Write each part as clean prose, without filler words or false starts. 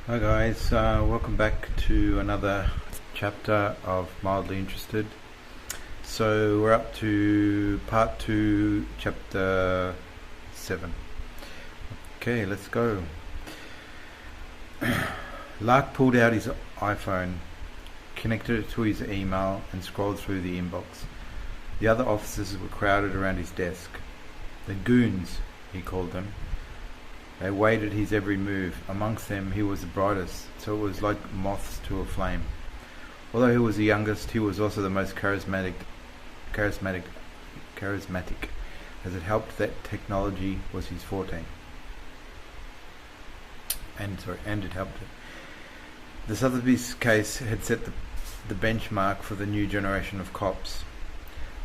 Hi guys, welcome back to another chapter of Mildly Interested. So we're up to part 2, chapter 7. Okay, let's go. Lark pulled out his iPhone, connected it to his email and scrolled through the inbox. The other officers were crowded around his desk. The goons, he called them. They waited his every move. Amongst them he was the brightest, so it was like moths to a flame. Although he was the youngest, he was also the most charismatic, as it helped that technology was his forte. And it helped it. The Sotheby's case had set the benchmark for the new generation of cops.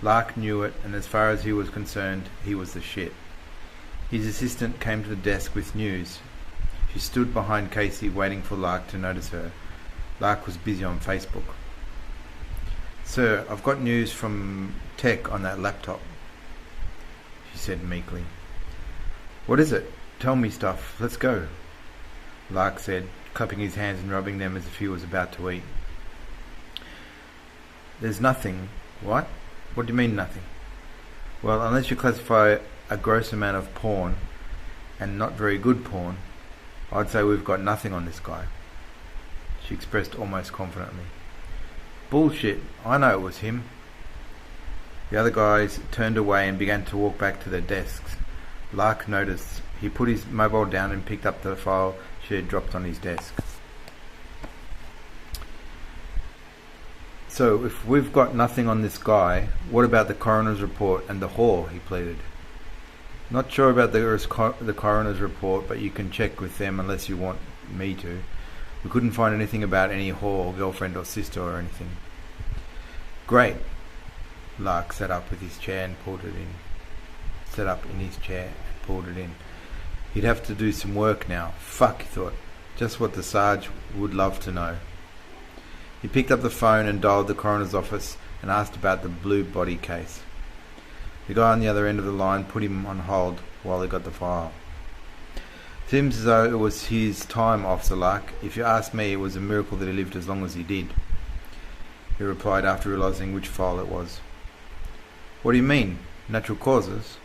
Lark knew it, and as far as he was concerned, he was the shit. His assistant came to the desk with news. She stood behind Casey waiting for Lark to notice her. Lark was busy on Facebook. "Sir, I've got news from tech on that laptop," she said meekly. "What is it? Tell me stuff. Let's go," Lark said, clapping his hands and rubbing them as if he was about to eat. "There's nothing." "What? What do you mean nothing?" "Well, unless you classify a gross amount of porn, and not very good porn, I'd say we've got nothing on this guy," she expressed almost confidently. "Bullshit, I know it was him." The other guys turned away and began to walk back to their desks. Lark noticed. He put his mobile down and picked up the file she had dropped on his desk. "So, if we've got nothing on this guy, what about the coroner's report and the whore?" he pleaded. "Not sure about the coroner's report, but you can check with them unless you want me to. We couldn't find anything about any whore or girlfriend or sister or anything." "Great." Lark sat up in his chair and pulled it in. He'd have to do some work now. Fuck, he thought. Just what the Sarge would love to know. He picked up the phone and dialed the coroner's office and asked about the blue body case. The guy on the other end of the line put him on hold while he got the file. "Seems as though it was his time, Officer Lark. If you ask me, it was a miracle that he lived as long as he did," he replied after realizing which file it was. "What do you mean? Natural causes?"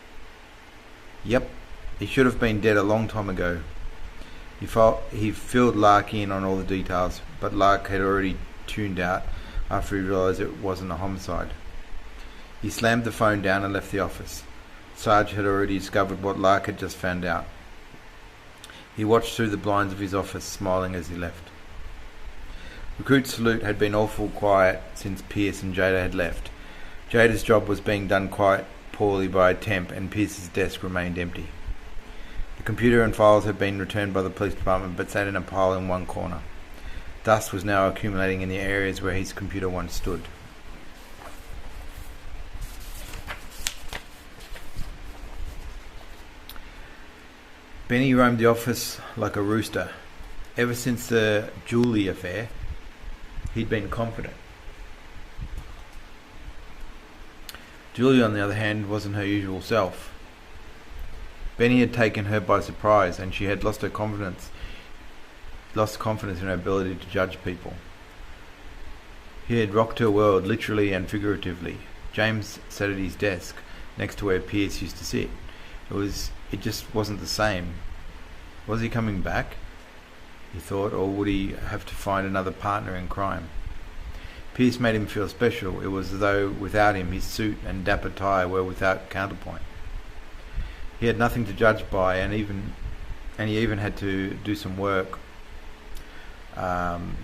"Yep. He should have been dead a long time ago." He filled Lark in on all the details, but Lark had already tuned out after he realized it wasn't a homicide. He slammed the phone down and left the office. Sarge had already discovered what Lark had just found out. He watched through the blinds of his office, smiling as he left. Recruit Salute had been awful quiet since Pierce and Jada had left. Jada's job was being done quite poorly by a temp, and Pierce's desk remained empty. The computer and files had been returned by the police department, but sat in a pile in one corner. Dust was now accumulating in the areas where his computer once stood. Benny roamed the office like a rooster. Ever since the Julie affair, he'd been confident. Julie, on the other hand, wasn't her usual self. Benny had taken her by surprise, and she had lost confidence in her ability to judge people. He had rocked her world, literally and figuratively. James sat at his desk, next to where Pierce used to sit. It just wasn't the same. Was he coming back, he thought, or would he have to find another partner in crime? Pierce made him feel special. It was as though without him his suit and dapper tie were without counterpoint. He had nothing to judge by, and he even had to do some work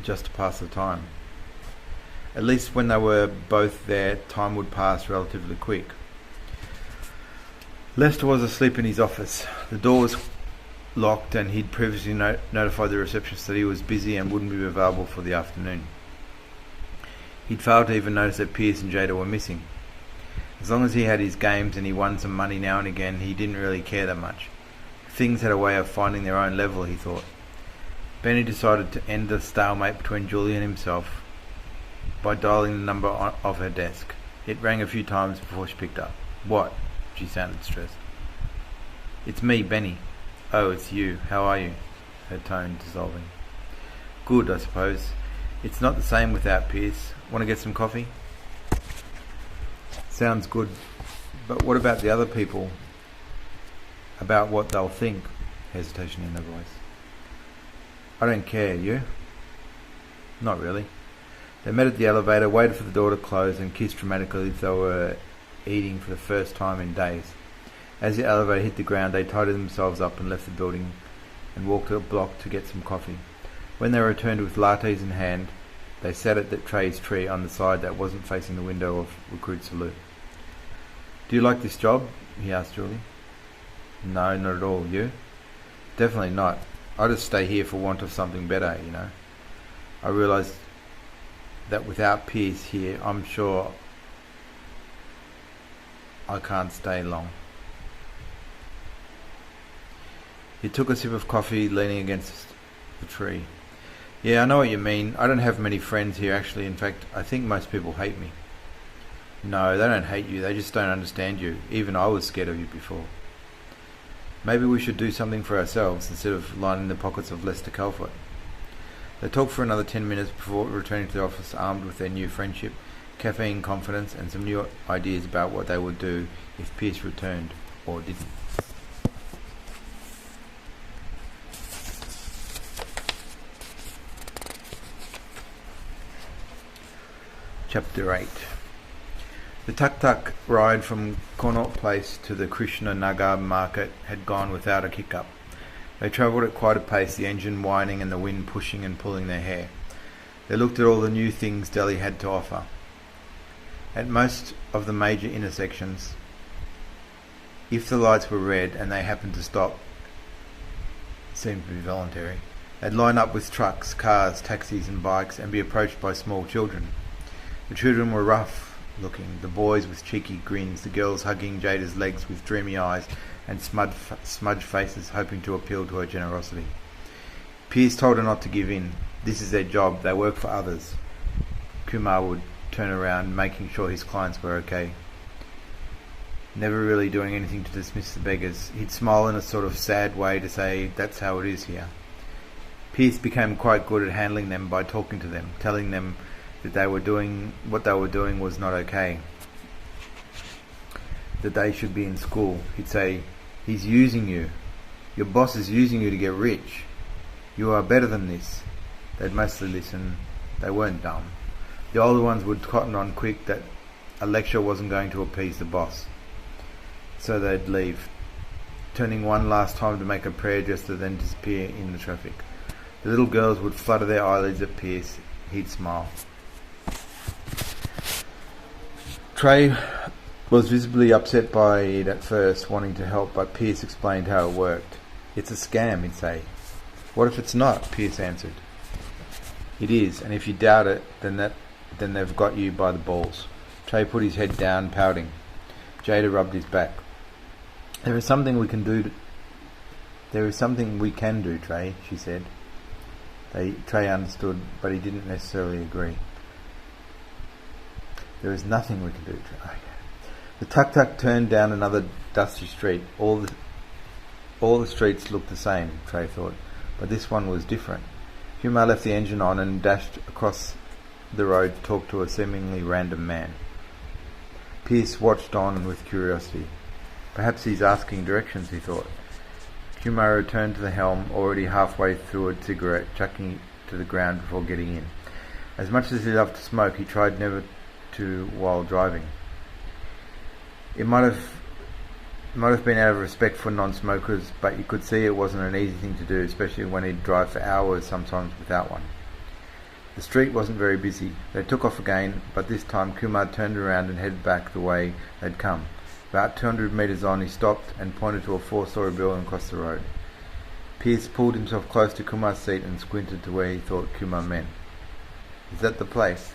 just to pass the time. At least when they were both there, time would pass relatively quick. Lester was asleep in his office. The door was locked, and he'd previously notified the receptionist that he was busy and wouldn't be available for the afternoon. He'd failed to even notice that Pierce and Jada were missing. As long as he had his games and he won some money now and again, he didn't really care that much. Things had a way of finding their own level, he thought. Benny decided to end the stalemate between Julie and himself by dialing the number of her desk. It rang a few times before she picked up. "What?" She sounded stressed. "It's me, Benny." "Oh, it's you. How are you?" Her tone dissolving. Good, I suppose. It's not the same without Pierce. Want to get some coffee? Sounds good. But what about the other people? About what they'll think? Hesitation in her voice. I don't care, you? Not really. They met at the elevator, waited for the door to close, and kissed dramatically as though they were eating for the first time in days. As the elevator hit the ground, they tidied themselves up and left the building and walked a block to get some coffee. When they returned with lattes in hand, they sat at Trey's tree on the side that wasn't facing the window of Recruit Salute. Do you like this job? He asked Julie. No, not at all. You? Definitely not. I just stay here for want of something better, you know. I realised that without Pierce here, I'm sure I can't stay long. He took a sip of coffee, leaning against the tree. Yeah, I know what you mean. I don't have many friends here, actually. In fact, I think most people hate me. No, they don't hate you. They just don't understand you. Even I was scared of you before. Maybe we should do something for ourselves instead of lining the pockets of Lester Calfoot. They talked for another 10 minutes before returning to the office, armed with their new friendship, caffeine confidence, and some new ideas about what they would do if Pierce returned or didn't. Chapter 8. The tuk-tuk ride from Connaught Place to the Krishna Nagar market had gone without a hiccup. They travelled at quite a pace, the engine whining and the wind pushing and pulling their hair. They looked at all the new things Delhi had to offer. At most of the major intersections, if the lights were red and they happened to stop, it seemed to be voluntary, they'd line up with trucks, cars, taxis and bikes and be approached by small children. The children were rough looking, the boys with cheeky grins, the girls hugging Jada's legs with dreamy eyes and smudged faces, hoping to appeal to her generosity. Pierce told her not to give in. This is their job. They work for others. Kumar would turn around, making sure his clients were okay. Never really doing anything to dismiss the beggars. He'd smile in a sort of sad way to say, that's how it is here. Pierce became quite good at handling them by talking to them, telling them that what they were doing was not okay, that they should be in school. He'd say, he's using you. Your boss is using you to get rich. You are better than this. They'd mostly listen. They weren't dumb. The older ones would cotton on quick that a lecture wasn't going to appease the boss. So they'd leave, turning one last time to make a prayer gesture, then disappear in the traffic. The little girls would flutter their eyelids at Pierce. He'd smile. Trey was visibly upset by it at first, wanting to help, but Pierce explained how it worked. It's a scam, he'd say. What if it's not? Pierce answered. It is, and if you doubt it, then they've got you by the balls. Trey put his head down, pouting. Jada rubbed his back. There is something we can do, Trey, she said. Trey understood, but he didn't necessarily agree. There is nothing we can do, Trey. The tuk-tuk turned down another dusty street. All the streets looked the same, Trey thought, but this one was different. Kumar left the engine on and dashed across the road to talk to a seemingly random man. Pierce watched on with curiosity. Perhaps he's asking directions, he thought. Kumar returned to the helm, already halfway through a cigarette, chucking it to the ground before getting in. As much as he loved to smoke, he tried never to while driving. It might have been out of respect for non-smokers, but you could see it wasn't an easy thing to do, especially when he'd drive for hours, sometimes without one. The street wasn't very busy. They took off again, but this time Kumar turned around and headed back the way they'd come. About 200 metres on, he stopped and pointed to a 4-story building across the road. Pierce pulled himself close to Kumar's seat and squinted to where he thought Kumar meant. Is that the place?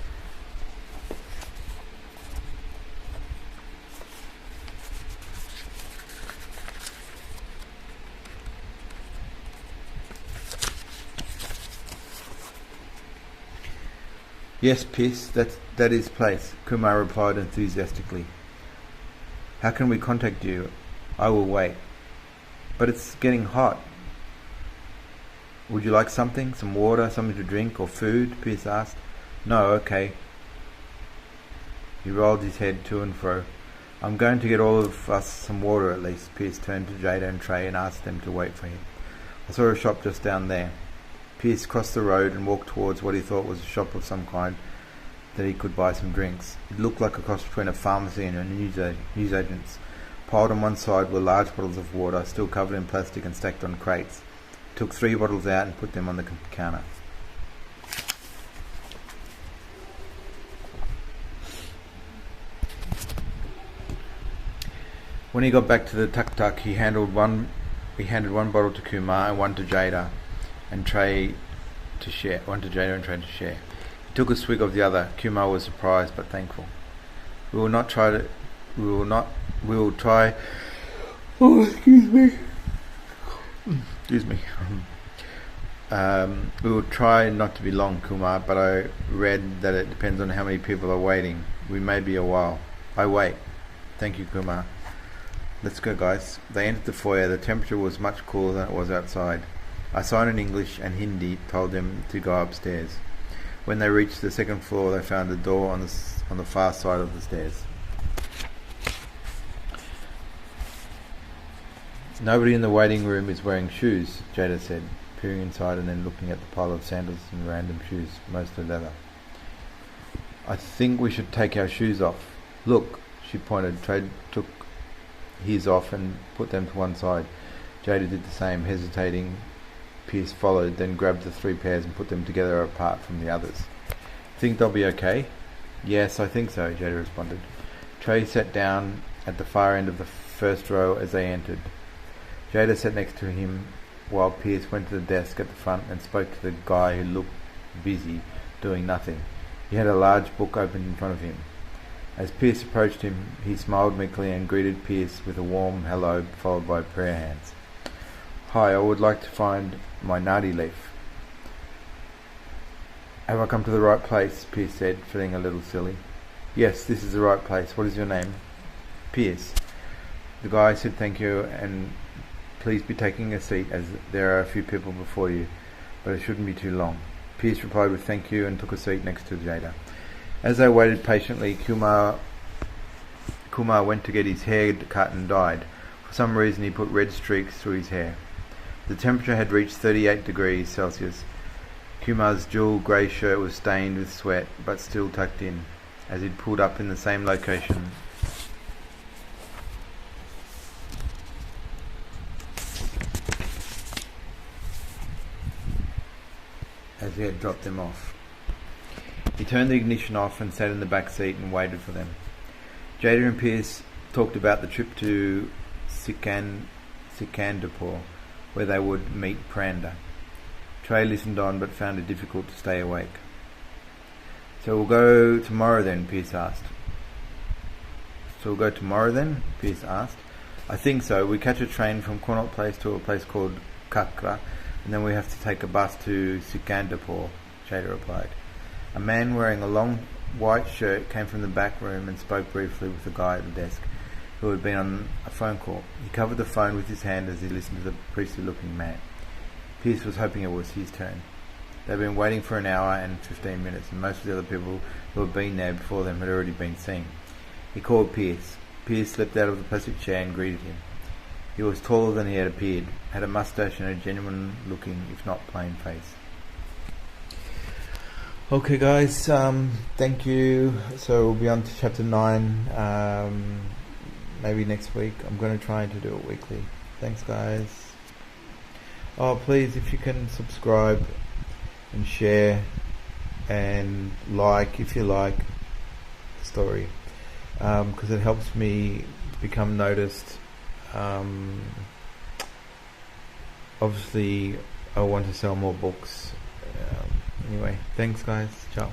Yes, Pierce, that is place, Kumar replied enthusiastically. How can we contact you? I will wait. But it's getting hot. Would you like something? Some water, something to drink, or food? Pierce asked. No, okay. He rolled his head to and fro. I'm going to get all of us some water at least. Pierce turned to Jada and Trey and asked them to wait for him. I saw a shop just down there. Pierce crossed the road and walked towards what he thought was a shop of some kind that he could buy some drinks. It looked like a cross between a pharmacy and a newsagent's. Piled on one side were large bottles of water, still covered in plastic and stacked on crates. He took 3 bottles out and put them on the counter. When he got back to the tuk-tuk, he handed one bottle to Kumar and one to Jada and Trey to share. He took a swig of the other. Kumar was surprised but thankful. We will try. Oh, excuse me. We will try not to be long, Kumar, but I read that it depends on how many people are waiting. We may be a while. I wait. Thank you, Kumar. Let's go, guys. They entered the foyer. The temperature was much cooler than it was outside. A sign in English and Hindi told them to go upstairs. When they reached the second floor, they found a door on the far side of the stairs. Nobody in the waiting room is wearing shoes, Jada said, peering inside and then looking at the pile of sandals and random shoes, mostly leather. I think we should take our shoes off. Look, she pointed. Trey took his off and put them to one side. Jada did the same, hesitating. Pierce followed, then grabbed the 3 pairs and put them together apart from the others. Think they'll be okay? Yes, I think so, Jada responded. Trey sat down at the far end of the first row as they entered. Jada sat next to him while Pierce went to the desk at the front and spoke to the guy who looked busy, doing nothing. He had a large book open in front of him. As Pierce approached him, he smiled meekly and greeted Pierce with a warm hello, followed by prayer hands. Hi, I would like to find my nadi leaf. Have I come to the right place? Pierce said, feeling a little silly. Yes, this is the right place. What is your name? Pierce. The guy said thank you and please be taking a seat as there are a few people before you, but it shouldn't be too long. Pierce replied with thank you and took a seat next to Jada. As they waited patiently, Kumar went to get his hair cut and dyed. For some reason he put red streaks through his hair. The temperature had reached 38 degrees Celsius. Kumar's jewel grey shirt was stained with sweat, but still tucked in, as he'd pulled up in the same location as he had dropped them off. He turned the ignition off and sat in the back seat and waited for them. Jada and Pierce talked about the trip to Sikandapur, where they would meet Pranda. Trey listened on but found it difficult to stay awake. So we'll go tomorrow then, Pierce asked. I think so. We catch a train from Connaught Place to a place called Kakra, and then we have to take a bus to Sikandapur, Jada replied. A man wearing a long white shirt came from the back room and spoke briefly with the guy at the desk, who had been on a phone call. He covered the phone with his hand as he listened to the priestly-looking man. Pierce was hoping it was his turn. They'd been waiting for an hour and 15 minutes, and most of the other people who had been there before them had already been seen. He called Pierce. Pierce slipped out of the plastic chair and greeted him. He was taller than he had appeared, had a moustache and a genuine-looking, if not plain face. Okay guys, thank you. So we'll be on to chapter 9, maybe next week. I'm going to try to do it weekly. Thanks guys. Oh, please, if you can subscribe and share and like, if you like the story, because it helps me become noticed. Obviously I want to sell more books. Anyway, thanks guys. Ciao.